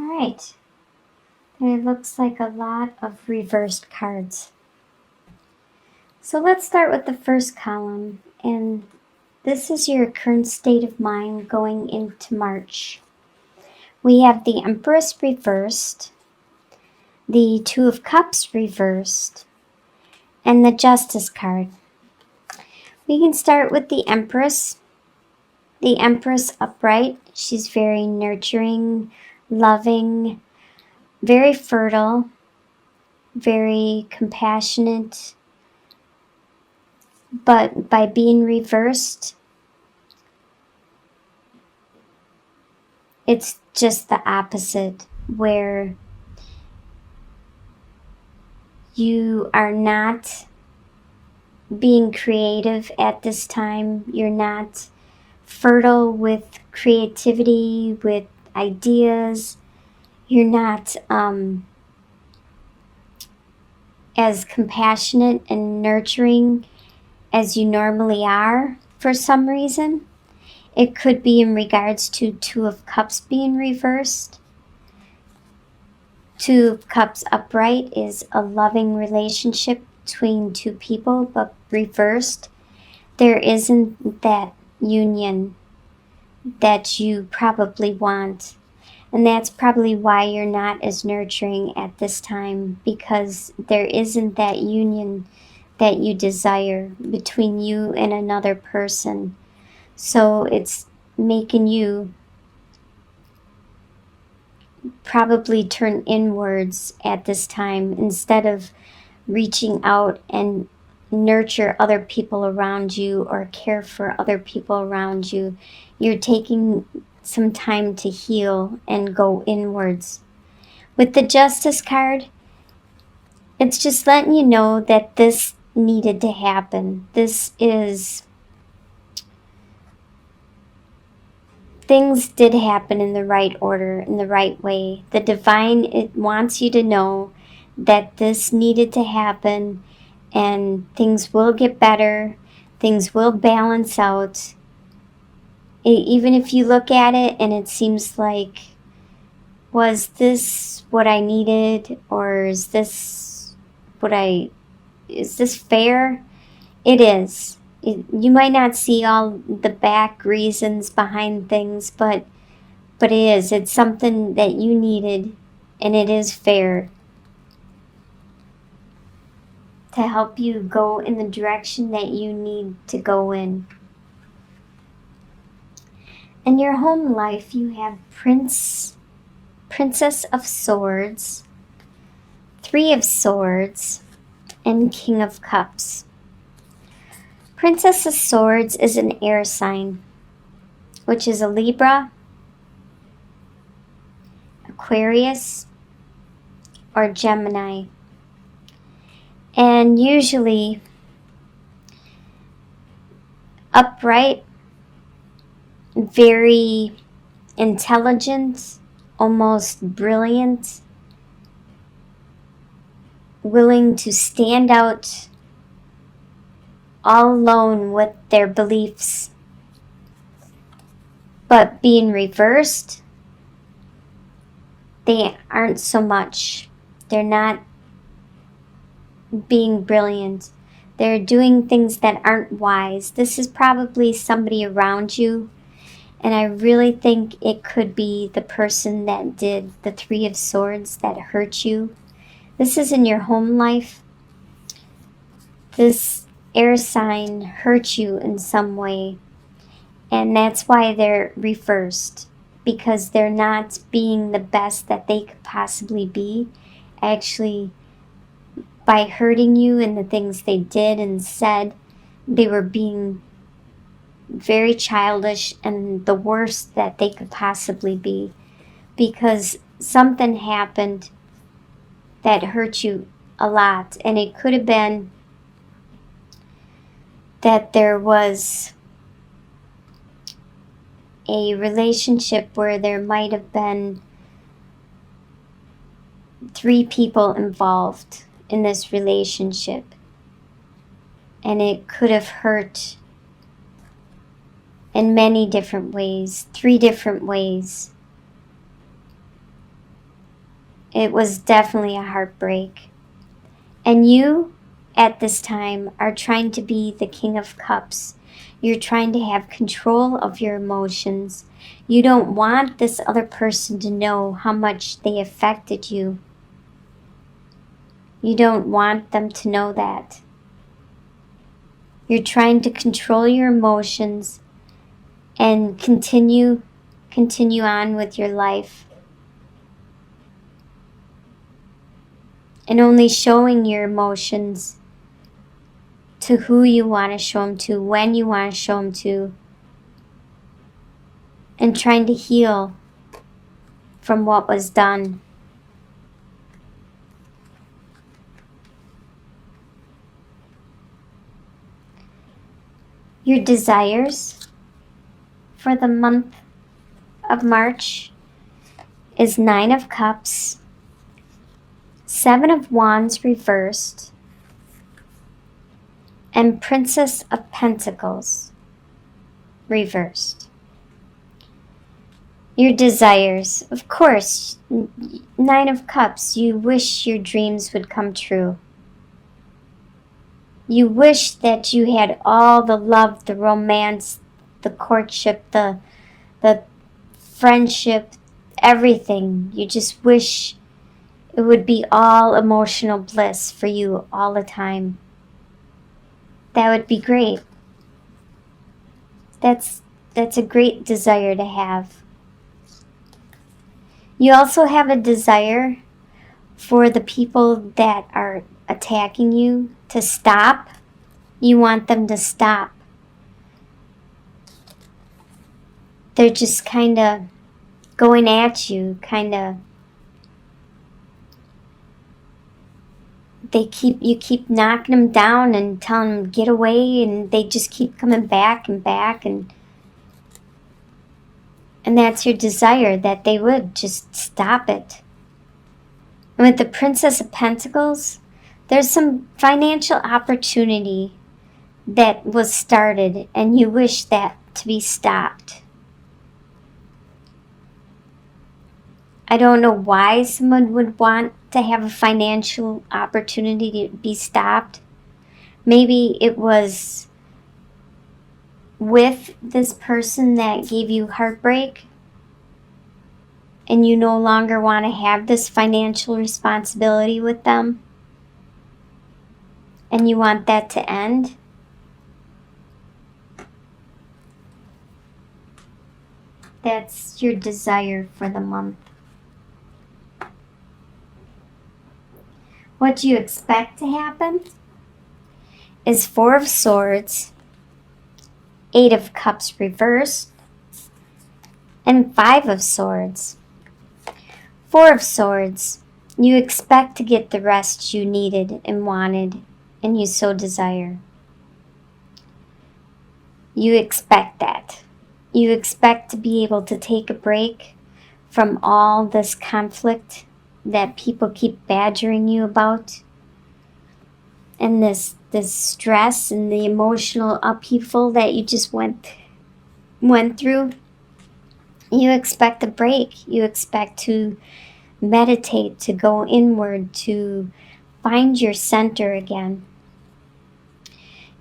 All right. It looks like a lot of reversed cards. So let's start with the first column. And this is your current state of mind going into March. We have the Empress reversed, the Two of Cups reversed, and the Justice card. We can start with the Empress. The Empress upright. She's very nurturing, loving, very fertile, very compassionate. But by being reversed, it's just the opposite, where you are not being creative at this time. You're not fertile with creativity, with ideas. You're not as compassionate and nurturing as you normally are for some reason. It could be in regards to Two of Cups being reversed. Two of Cups upright is a loving relationship between two people, but reversed, there isn't that union that you probably want. And that's probably why you're not as nurturing at this time, because there isn't that union that you desire between you and another person. So it's making you probably turn inwards at this time instead of reaching out and nurture other people around you or care for other people around you. You're taking some time to heal and go inwards. With the Justice card, it's just letting you know that this needed to happen. Things did happen in the right order, in the right way. The divine, it wants you to know that this needed to happen, and things will get better. Things will balance out. Even if you look at it and it seems like, was this what I needed, or is this fair? It is. You might not see all the back reasons behind things, but it is. It's something that you needed, and it is fair to help you go in the direction that you need to go in. In your home life, you have Princess of Swords, Three of Swords, and King of Cups. Princess of Swords is an air sign, which is a Libra, Aquarius, or Gemini. And usually upright, very intelligent, almost brilliant, willing to stand out all alone with their beliefs. But being reversed, they aren't so much. They're not being brilliant. They're doing things that aren't wise. This is probably somebody around you, and I really think it could be the person that did the Three of Swords that hurt you. This is in your home life. This air sign hurt you in some way, and that's why they're reversed, because they're not being the best that they could possibly be. Actually, by hurting you and the things they did and said, they were being very childish and the worst that they could possibly be, because something happened that hurt you a lot. And it could have been that there was a relationship where there might have been 3 people involved in this relationship, and it could have hurt in many different ways, 3 different ways. It was definitely a heartbreak. And you, at this time, are trying to be the King of Cups. You're trying to have control of your emotions. You don't want this other person to know how much they affected you. You don't want them to know that. You're trying to control your emotions and continue on with your life. And only showing your emotions to who you want to show them to, when you want to show them to, and trying to heal from what was done. Your desires for the month of March is 9 of Cups, 7 of Wands reversed, and Princess of Pentacles reversed. Your desires, of course, 9 of Cups, you wish your dreams would come true. You wish that you had all the love, the romance, the courtship, the friendship, everything. You just wish it would be all emotional bliss for you all the time. That would be great. That's a great desire to have. You also have a desire for the people that are attacking you to stop. You want them to stop. They're just kind of going at you, you keep knocking them down and telling them get away, and they just keep coming back and back, and that's your desire, that they would just stop it. And with the Princess of Pentacles, there's some financial opportunity that was started, and you wish that to be stopped. I don't know why someone would want to have a financial opportunity to be stopped. Maybe it was with this person that gave you heartbreak, and you no longer want to have this financial responsibility with them, and you want that to end. That's your desire for the month. What you expect to happen is 4 of Swords, 8 of Cups reversed, and 5 of Swords. 4 of Swords, you expect to get the rest you needed and wanted, and you so desire. You expect that. You expect to be able to take a break from all this conflict that people keep badgering you about, and this stress and the emotional upheaval that you just went through. You expect a break. You expect to meditate, to go inward, to find your center again.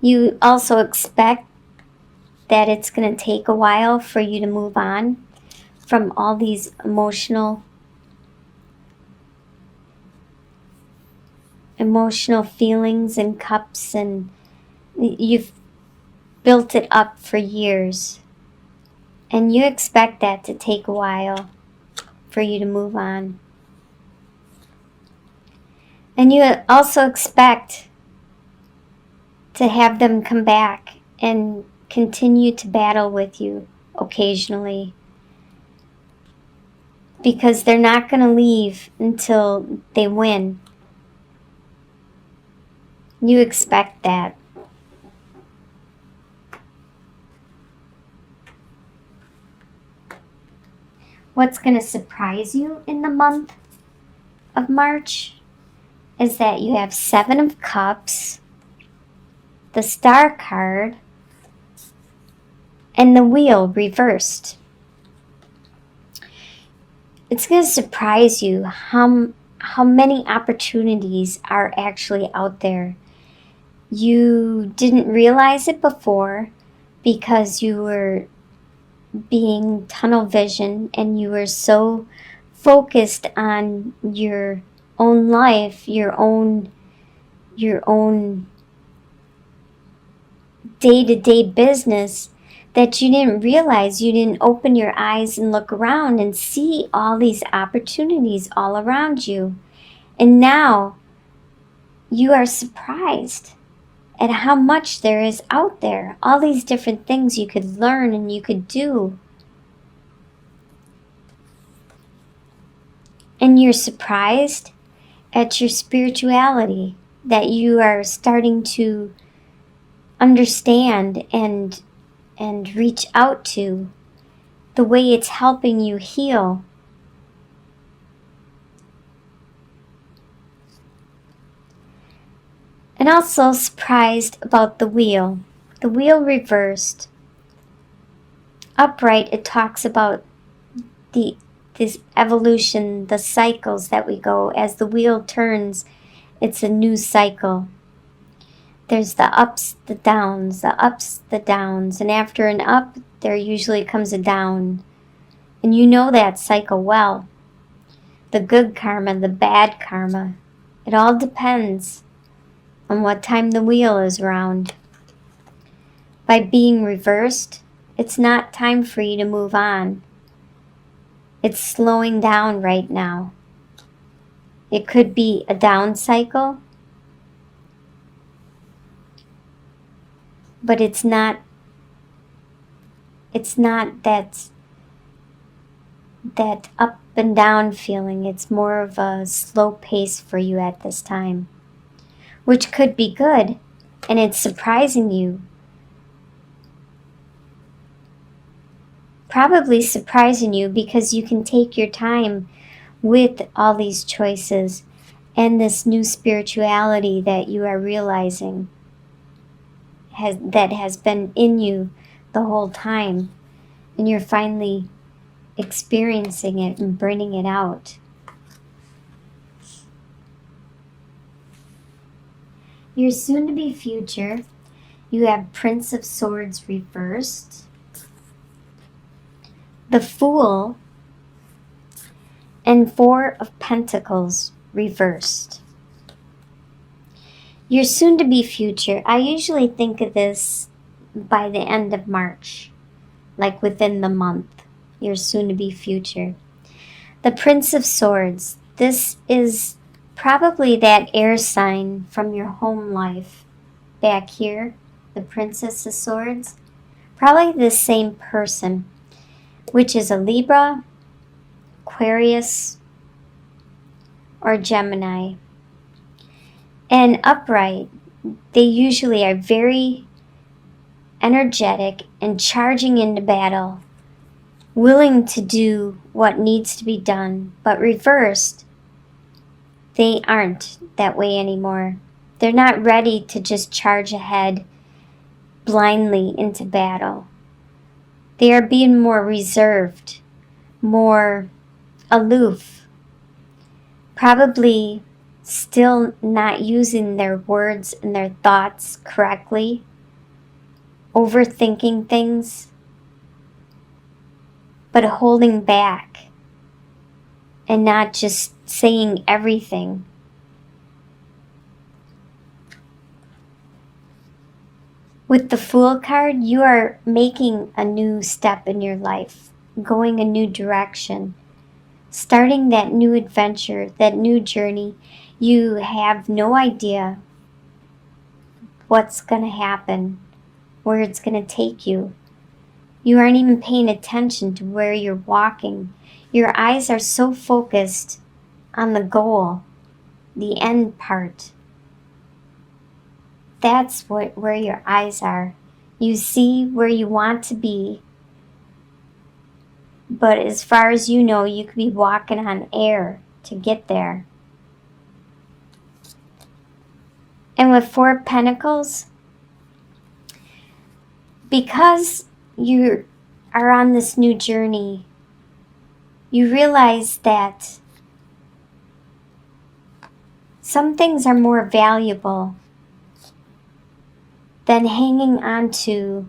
You also expect that it's going to take a while for you to move on from all these emotional feelings and cups, and you've built it up for years, and you expect that to take a while for you to move on. And you also expect to have them come back and continue to battle with you occasionally, because they're not going to leave until they win. You expect that. What's going to surprise you in the month of March is that you have 7 of Cups, the Star card, and the Wheel reversed. It's going to surprise you how how many opportunities are actually out there. You didn't realize it before because you were being tunnel vision and you were so focused on your own life, your own day-to-day business, that you didn't realize, you didn't open your eyes and look around and see all these opportunities all around you. And now you are surprised at how much there is out there, all these different things you could learn and you could do. And you're surprised at your spirituality, that you are starting to understand and reach out to, the way it's helping you heal. And also surprised about the wheel. The wheel reversed. Upright, it talks about this evolution, the cycles that we go. As the wheel turns, it's a new cycle. There's the ups, the downs, the ups, the downs. And after an up, there usually comes a down. And you know that cycle well. The good karma, the bad karma. It all depends on what time the wheel is round. By being reversed, it's not time for you to move on. It's slowing down right now. It could be a down cycle, but it's not that up and down feeling. It's more of a slow pace for you at this time, which could be good, and it's surprising you. Probably surprising you because you can take your time with all these choices and this new spirituality that you are realizing that has been in you the whole time, and you're finally experiencing it and bringing it out. Your soon-to-be future, you have Prince of Swords reversed, the Fool, and Four of Pentacles reversed. Your soon-to-be future, I usually think of this by the end of March, like within the month, your soon-to-be future. The Prince of Swords, this is probably that air sign from your home life back here, the Princess of Swords. Probably the same person, which is a Libra, Aquarius, or Gemini. And upright, they usually are very energetic and charging into battle, willing to do what needs to be done. But reversed, they aren't that way anymore. They're not ready to just charge ahead blindly into battle. They are being more reserved, more aloof, probably still not using their words and their thoughts correctly, overthinking things, but holding back and not just saying everything. With the Fool card, you are making a new step in your life, going a new direction, starting that new adventure, that new journey. You have no idea what's going to happen, where it's going to take you. You aren't even paying attention to where you're walking. Your eyes are so focused on the goal, the end part. That's where your eyes are. You see where you want to be, but as far as you know, you could be walking on air to get there. And with Four of Pentacles, because you are on this new journey, you realize that some things are more valuable than hanging on to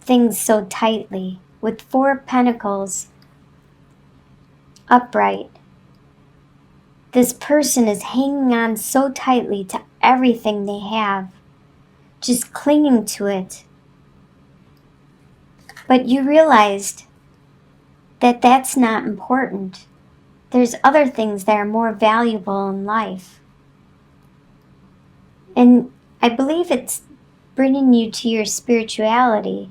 things so tightly. With 4 of Pentacles upright, this person is hanging on so tightly to everything they have, just clinging to it. But you realized that that's not important. There's other things that are more valuable in life. And I believe it's bringing you to your spirituality.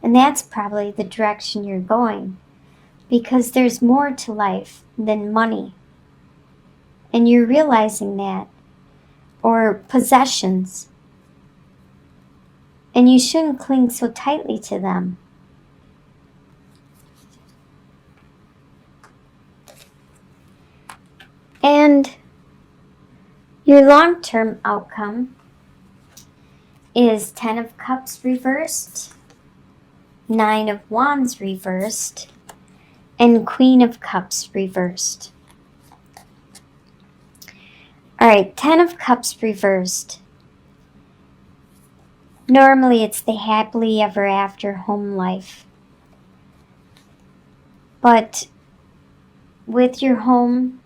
And that's probably the direction you're going. Because there's more to life than money. And you're realizing that. Or possessions. And you shouldn't cling so tightly to them. And your long-term outcome is 10 of Cups reversed, 9 of Wands reversed, and Queen of Cups reversed. Alright, 10 of Cups reversed. Normally it's the happily ever after home life. But with your home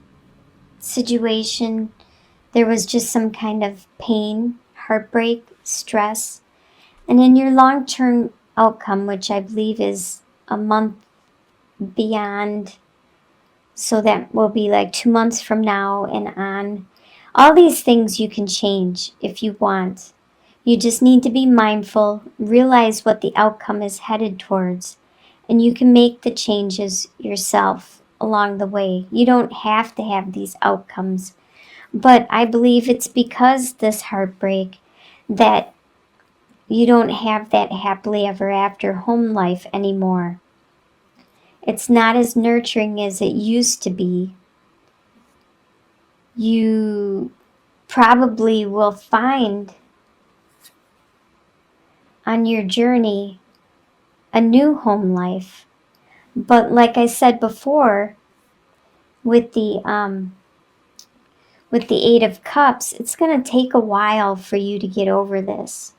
situation, there was just some kind of pain, heartbreak, stress. And in your long-term outcome, which I believe is a month beyond, so that will be like 2 months from now and on, all these things you can change if you want. You just need to be mindful, realize what the outcome is headed towards, and you can make the changes yourself along the way. You don't have to have these outcomes. But I believe it's because this heartbreak that you don't have that happily ever after home life anymore. It's not as nurturing as it used to be. You probably will find on your journey a new home life. But like I said before, with the 8 of Cups, it's going to take a while for you to get over this.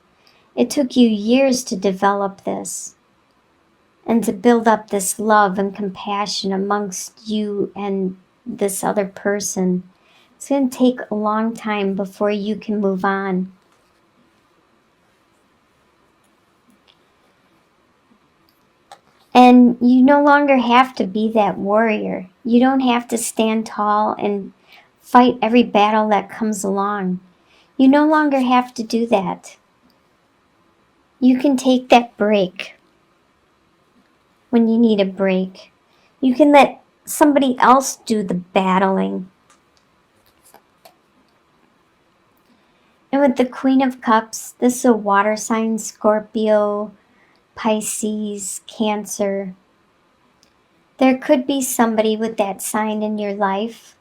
It took you years to develop this and to build up this love and compassion amongst you and this other person. It's going to take a long time before you can move on. And you no longer have to be that warrior. You don't have to stand tall and fight every battle that comes along. You no longer have to do that. You can take that break when you need a break. You can let somebody else do the battling. And with the Queen of Cups, this is a water sign, Scorpio, Pisces, Cancer. There could be somebody with that sign in your life.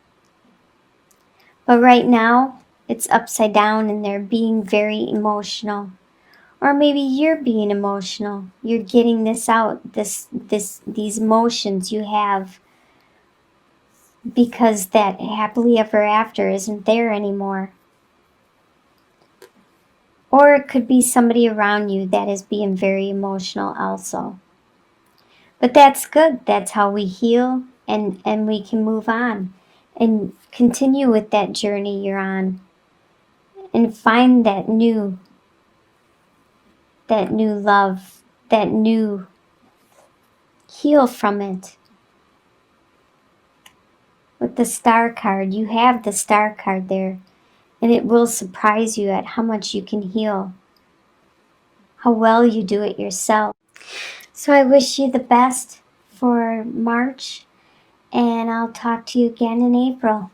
But right now, it's upside down and they're being very emotional. Or maybe you're being emotional. You're getting this out, these emotions you have because that happily ever after isn't there anymore. Or it could be somebody around you that is being very emotional also. But that's good. That's how we heal and we can move on and continue with that journey you're on and find that new love, that new heal from it. With the Star card, you have the Star card there, and it will surprise you at how much you can heal, how well you do it yourself. So I wish you the best for March, and I'll talk to you again in April.